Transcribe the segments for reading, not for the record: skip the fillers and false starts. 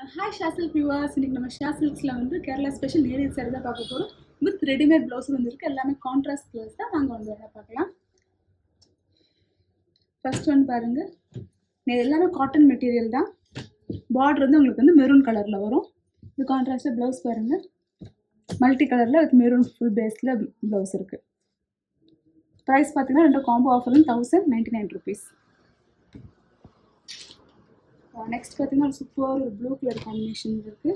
Hi ஷாசில் viewers. இன்னைக்கு நம்ம ஷாசில்க்ஸில் வந்து கேரளா ஸ்பெஷல் நேரியல் சாரி தான் பார்க்க போகிறோம். வித் ரெடிமேட் ப்ளவுஸ் வந்துருக்கு. எல்லாமே கான்ட்ராஸ்ட் ப்ளவுஸ் தான். நாங்கள் வந்து வேணால் பார்க்கலாம். ஃபர்ஸ்ட் ஒன் பாருங்கள். இது எல்லாமே காட்டன் மெட்டீரியல் தான். பார்டர் வந்து உங்களுக்கு வந்து மெரூன் கலரில் வரும். இது கான்ட்ராஸ்டாக ப்ளவுஸ் பாருங்கள். மல்டி கலரில் வித் மெரூன் ஃபுல் பேஸில் ப்ளவுஸ் இருக்குது. ப்ரைஸ் பார்த்தீங்கன்னா ரெண்டு காம்போ ஆஃபர் 1099 rupees. நெக்ஸ்ட் பார்த்தீங்கன்னா ஒரு சூப்பர் ஒரு ப்ளூ கலர் காம்பினேஷன் இருக்குது.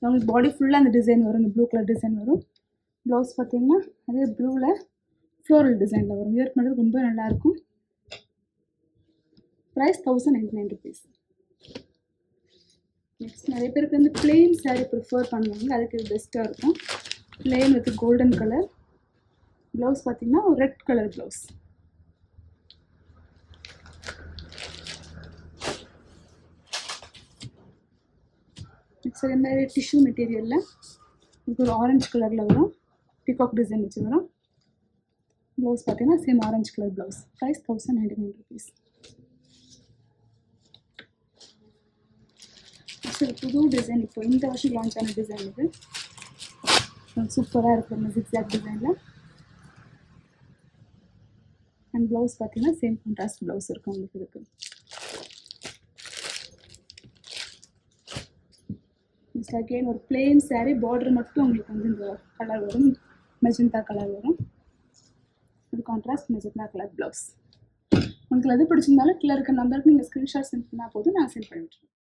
உங்களுக்கு பாடி ஃபுல்லாக அந்த டிசைன் வரும். இந்த ப்ளூ கலர் டிசைன் வரும். ப்ளவுஸ் பார்த்தீங்கன்னா அதே ப்ளூவில் ஃப்ளோரல் டிசைனில் வரும். வியர் பண்ணுறது ரொம்ப நல்லாயிருக்கும். Price 1099 rupees. நெக்ஸ்ட் நிறைய பேருக்கு வந்து பிளெயின் சாரீ ப்ரிஃபர் பண்ணுவாங்க. அதுக்கு இது பெஸ்ட்டாக இருக்கும். Plain with golden colour. Blouse பார்த்தீங்கன்னா ஒரு ரெட் கலர் ப்ளவுஸ். நெக்ஸ்ட் அதே மாதிரி டிஷ்யூ மெட்டீரியலில் இதுக்கு ஒரு ஆரஞ்சு கலரில் வரும். பிகாக் டிசைன் வச்சு வரும். ப்ளவுஸ் பார்த்தீங்கன்னா same orange colour blouse. Price 1099 rupees. Next புது டிசைன் இப்போ இந்த வருஷம் லான்ச் ஆன டிசைன் இது. சூப்பராக இருக்கும். இந்த ஜிக்ஸாக் டிசைனில். அண்ட் ப்ளவுஸ் பார்த்தீங்கன்னா சேம் கான்ட்ராஸ்ட் ப்ளவுஸ் இருக்கும் உங்களுக்கு இதுக்கு. நெக்ஸ்ட் அகெயின் ஒரு பிளெயின் சாரீ. பார்டர் மட்டும் உங்களுக்கு வந்து இந்த கலர் வரும். மெஜந்தா கலர் வரும். இது கான்ட்ராஸ்ட் மெஜந்தா கலர் ப்ளவுஸ். உங்களுக்கு எது பிடிச்சிருந்தாலும் கீழே இருக்க நம்பருக்கு நீங்கள் ஸ்க்ரீன்ஷாட் சென்ட் பண்ணால் போதும். நான் சென்ட் பண்ணிவிட்ருவேன்.